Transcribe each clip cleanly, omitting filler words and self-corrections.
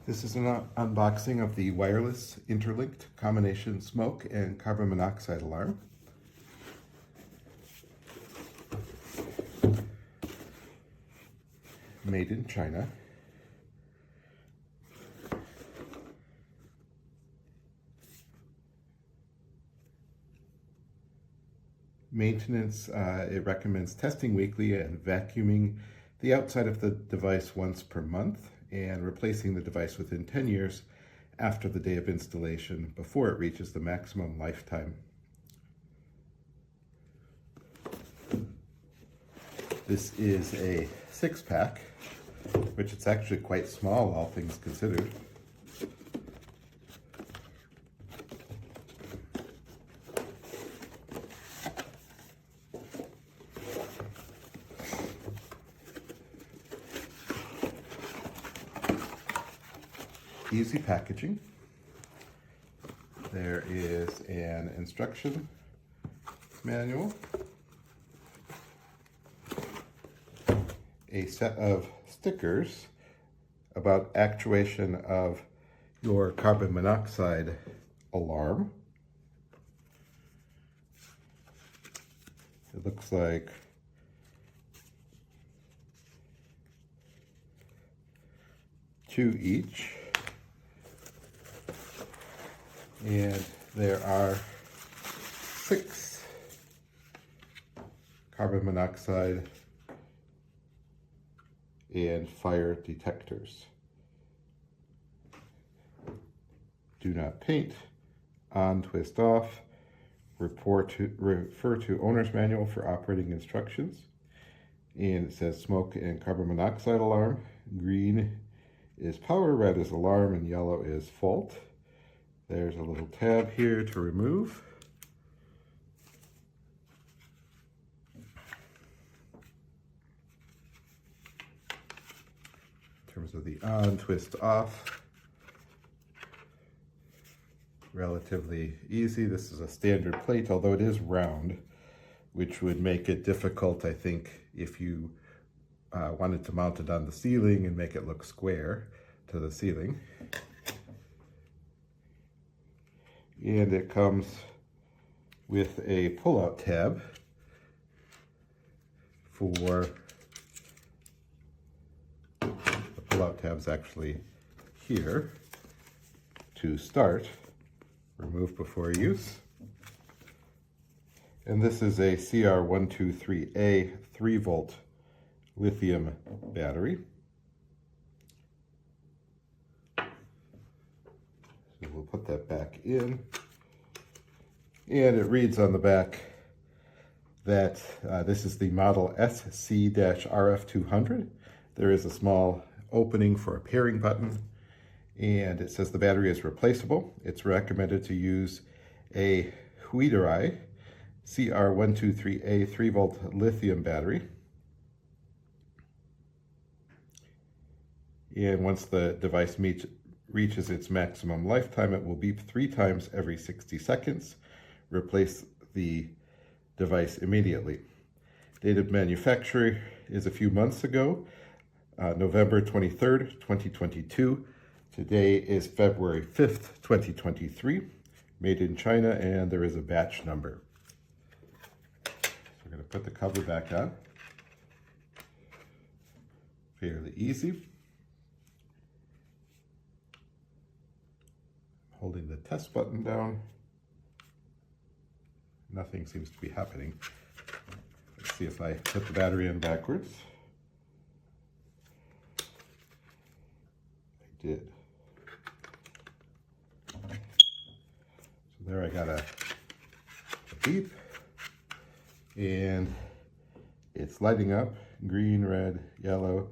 This is an unboxing of the wireless interlinked combination smoke and carbon monoxide alarm. Made in China. Maintenance, it recommends testing weekly and vacuuming the outside of the device once per month and replacing the device within 10 years after the day of installation before it reaches the maximum lifetime. This is a 6-pack, which it's actually quite small, all things considered. Easy packaging. There is an instruction manual, a set of stickers about actuation of your carbon monoxide alarm. It looks like two each. And there are 6 carbon monoxide and fire detectors. Do not paint, on, twist off, refer to owner's manual for operating instructions. And it says smoke and carbon monoxide alarm. Green is power, red is alarm, and yellow is fault. There's a little tab here to remove. In terms of the on, twist off, relatively easy. This is a standard plate, although it is round, which would make it difficult, I think, if you wanted to mount it on the ceiling and make it look square to the ceiling. And it comes with a pull-out tab for, the pull-out tab's actually here to start, remove before use. And this is a CR123A 3-volt lithium battery. So we'll put that back in. And it reads on the back that this is the model SC-RF200. There is a small opening for a pairing button. And it says the battery is replaceable. It's recommended to use a Huidrai CR123A 3-volt lithium battery. And once the device reaches its maximum lifetime, it will beep 3 times every 60 seconds. Replace the device immediately. Date of manufacture is a few months ago, November 23rd, 2022. Today is February 5th, 2023. Made in China, and there is a batch number. So we're going to put the cover back on. Fairly easy. Holding the test button down. Nothing seems to be happening. Let's see if I put the battery in backwards. I did. So there I got a beep. And it's lighting up, green, red, yellow,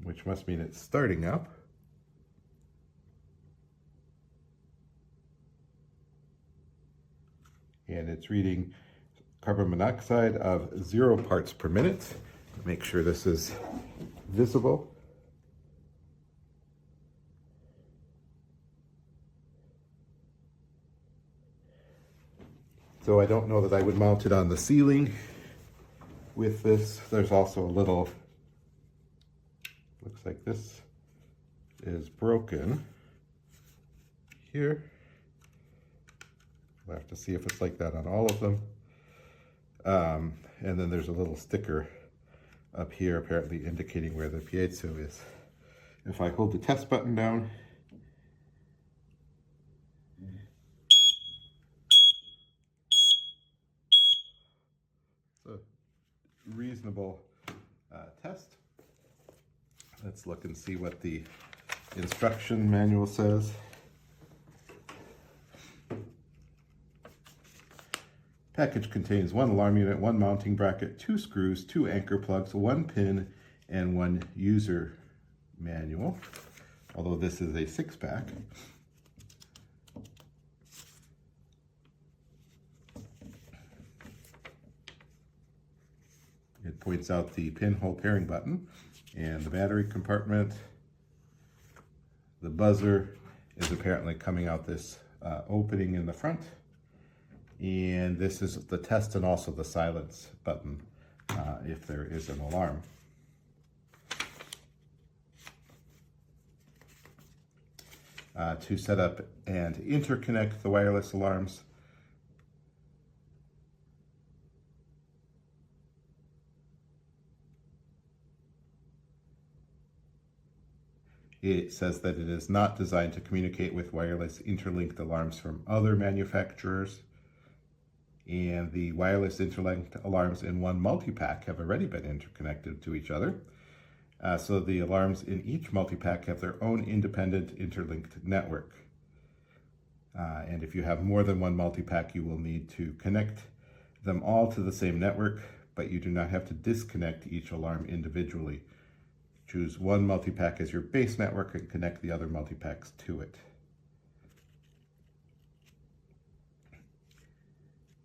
which must mean it's starting up. And it's reading carbon monoxide of 0 parts per minute. Make sure this is visible. So I don't know that I would mount it on the ceiling with this. There's also a little, looks like this is broken. here. We'll have to see if it's like that on all of them. And then there's a little sticker up here apparently indicating where the piezo is. If I hold the test button down, it's a reasonable test. Let's look and see what the instruction manual says. Package contains 1 alarm unit, 1 mounting bracket, 2 screws, 2 anchor plugs, 1 pin, and 1 user manual, although this is a 6-pack. It points out the pinhole pairing button and the battery compartment. The buzzer is apparently coming out this opening in the front. And this is the test and also the silence button if there is an alarm. To set up and interconnect the wireless alarms, it says that it is not designed to communicate with wireless interlinked alarms from other manufacturers. And the wireless interlinked alarms in one multi-pack have already been interconnected to each other. So the alarms in each multi-pack have their own independent interlinked network. And if you have more than one multi-pack, you will need to connect them all to the same network, but you do not have to disconnect each alarm individually. Choose one multi-pack as your base network and connect the other multi-packs to it.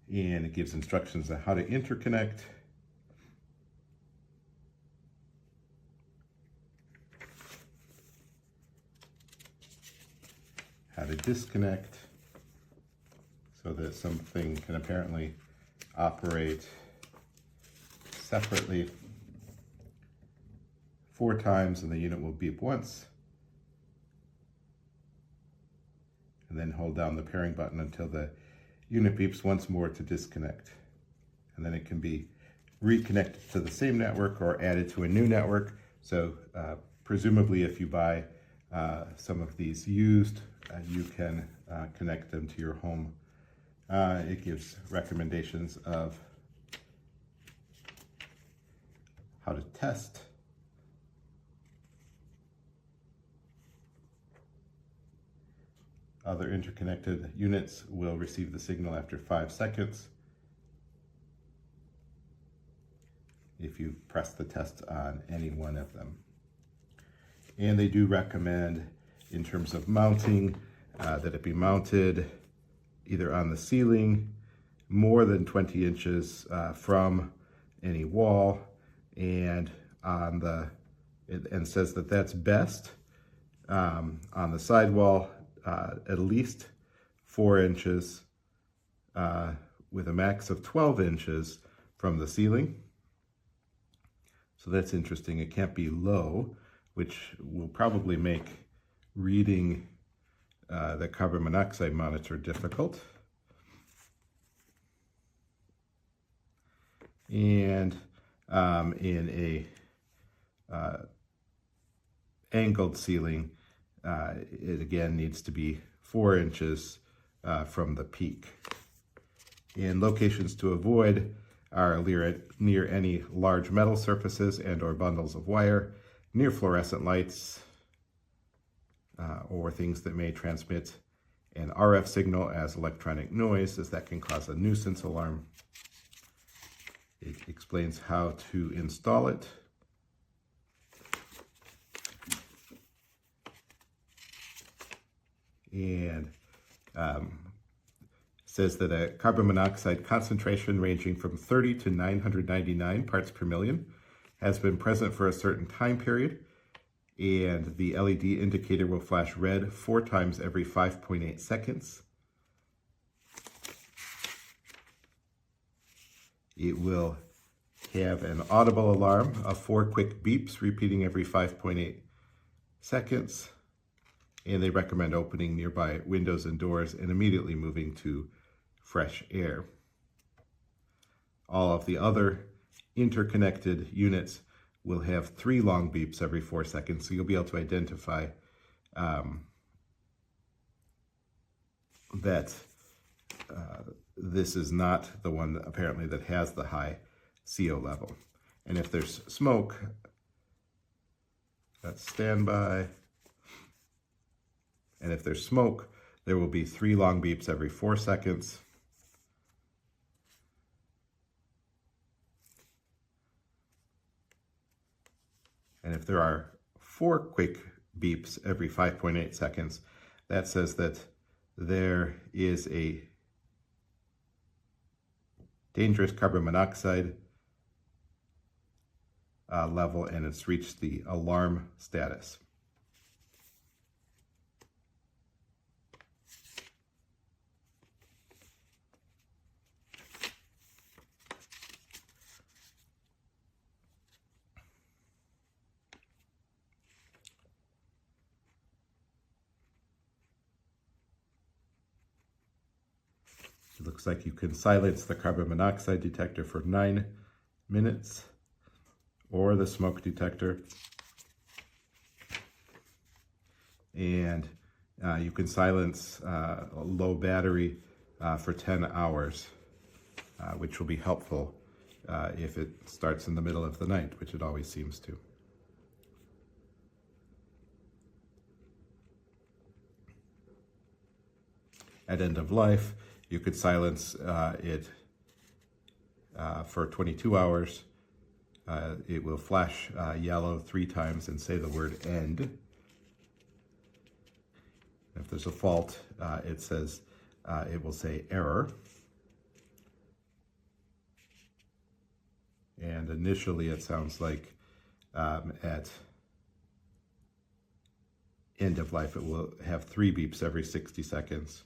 And it gives instructions on how to interconnect. How to disconnect so that something can apparently operate separately 4 times and the unit will beep once. And then hold down the pairing button until the unit beeps once more to disconnect. And then it can be reconnected to the same network or added to a new network. So presumably if you buy some of these used, you can connect them to your home. It gives recommendations of how to test. Other interconnected units will receive the signal after 5 seconds if you press the test on any one of them. And they do recommend, in terms of mounting, that it be mounted either on the ceiling more than 20 inches from any wall, and on the, and says that that's best on the sidewall at least 4 inches with a max of 12 inches from the ceiling. So that's interesting. It can't be low, which will probably make reading the carbon monoxide monitor difficult. And in a angled ceiling, it again needs to be 4 inches from the peak. And locations to avoid are near any large metal surfaces and or bundles of wire, near fluorescent lights, or things that may transmit an RF signal as electronic noise, as that can cause a nuisance alarm. It explains how to install it. And says that a carbon monoxide concentration ranging from 30 to 999 parts per million has been present for a certain time period, and the LED indicator will flash red 4 times every 5.8 seconds. It will have an audible alarm of 4 quick beeps repeating every 5.8 seconds. and they recommend opening nearby windows and doors and immediately moving to fresh air. All of the other interconnected units will have 3 long beeps every 4 seconds, so you'll be able to identify that this is not the one apparently that has the high CO level. And if there's smoke, that's standby. And if there's smoke, there will be 3 long beeps every 4 seconds. And if there are 4 quick beeps every 5.8 seconds, that says that there is a dangerous carbon monoxide level, and it's reached the alarm status. It looks like you can silence the carbon monoxide detector for 9 minutes, or the smoke detector. And you can silence a low battery for 10 hours, which will be helpful if it starts in the middle of the night, which it always seems to. At end of life, you could silence it for 22 hours. It will flash yellow 3 times and say the word end. If there's a fault, it says, it will say error. And initially it sounds like at end of life, it will have 3 beeps every 60 seconds.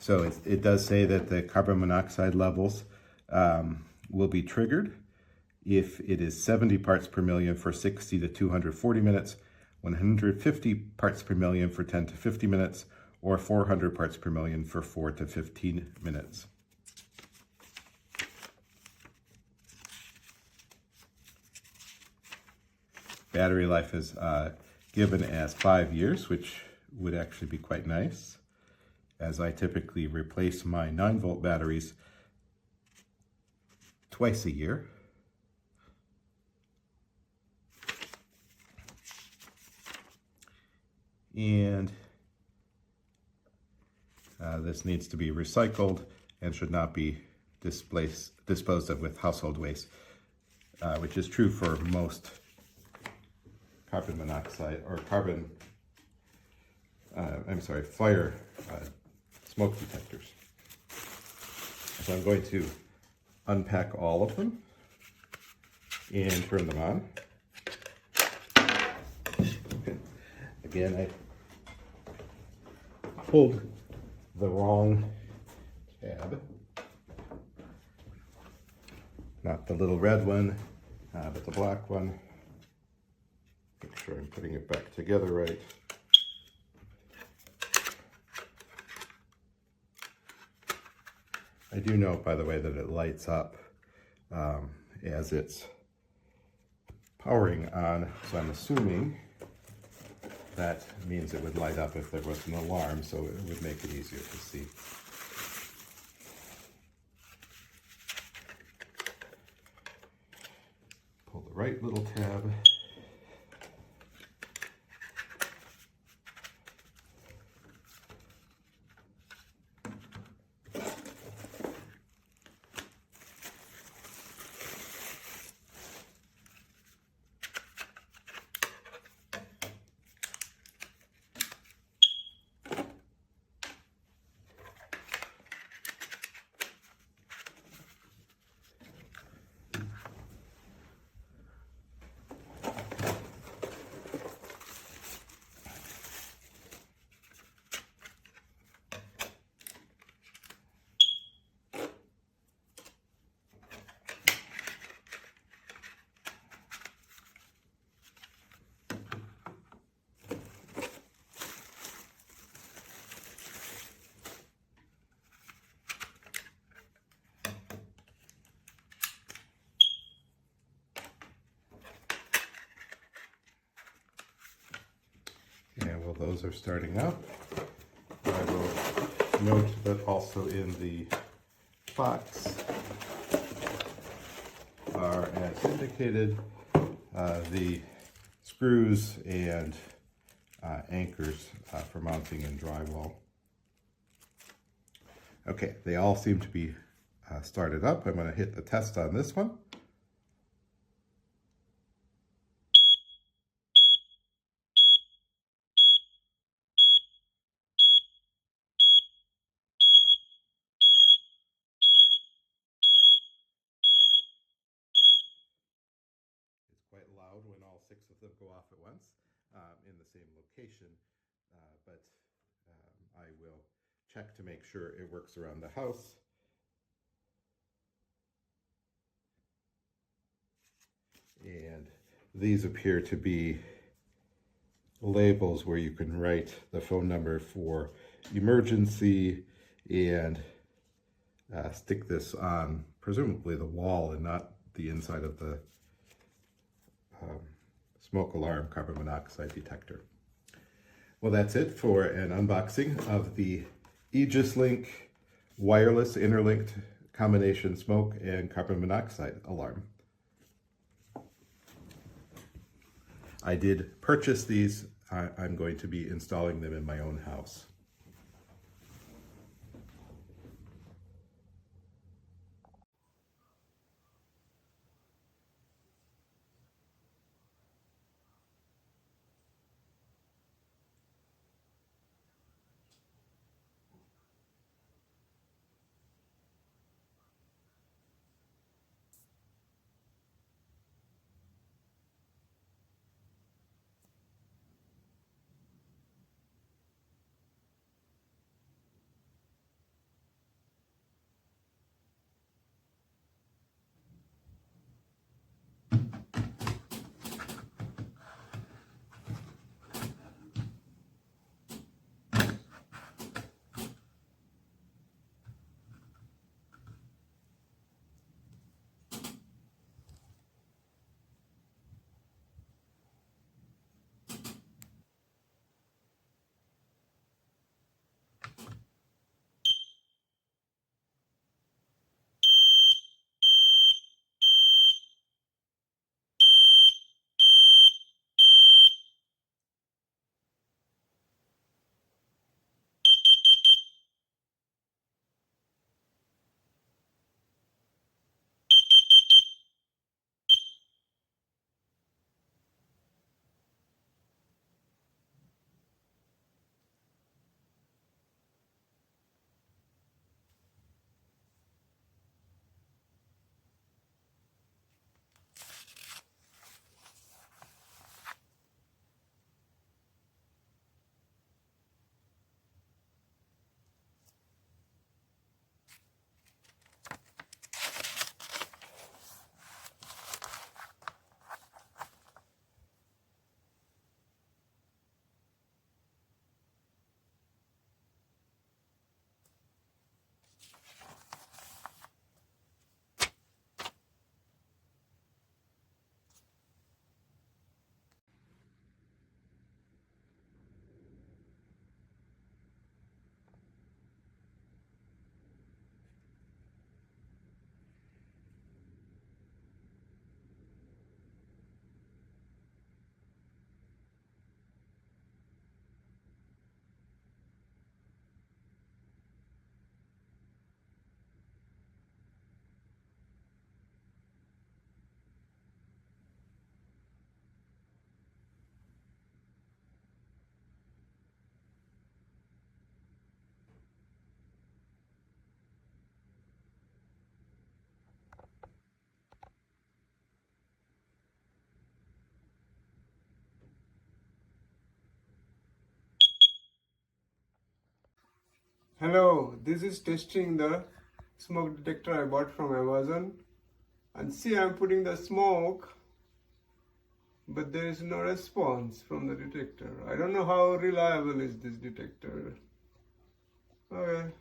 So it does say that the carbon monoxide levels will be triggered if it is 70 parts per million for 60 to 240 minutes, 150 parts per million for 10 to 50 minutes, or 400 parts per million for 4 to 15 minutes. Battery life is given as 5 years, which would actually be quite nice, as I typically replace my 9-volt batteries twice a year. And this needs to be recycled and should not be disposed of with household waste, which is true for most carbon monoxide or fire smoke detectors. So I'm going to unpack all of them and turn them on. Again, I pulled the wrong tab. Not the little red one, but the black one. Make sure I'm putting it back together right. I do note, by the way, that it lights up as it's powering on, so I'm assuming that means it would light up if there was an alarm, so it would make it easier to see. Pull the right little tab. while those are starting up, I will note that also in the box are, as indicated, the screws and anchors for mounting in drywall. Okay, they all seem to be started up. I'm going to hit the test on this one. It's quite loud when all 6 of them go off at once in the same location, but I will check to make sure it works around the house. And these appear to be labels where you can write the phone number for emergency and stick this on presumably the wall and not the inside of the smoke alarm carbon monoxide detector. Well, that's it for an unboxing of the AEGISLINK wireless interlinked combination smoke and carbon monoxide alarm. I did purchase these. I'm going to be installing them in my own house. Hello, this is testing the smoke detector I bought from Amazon. And see, I'm putting the smoke, but there is no response from the detector. I don't know how reliable is this detector. Okay.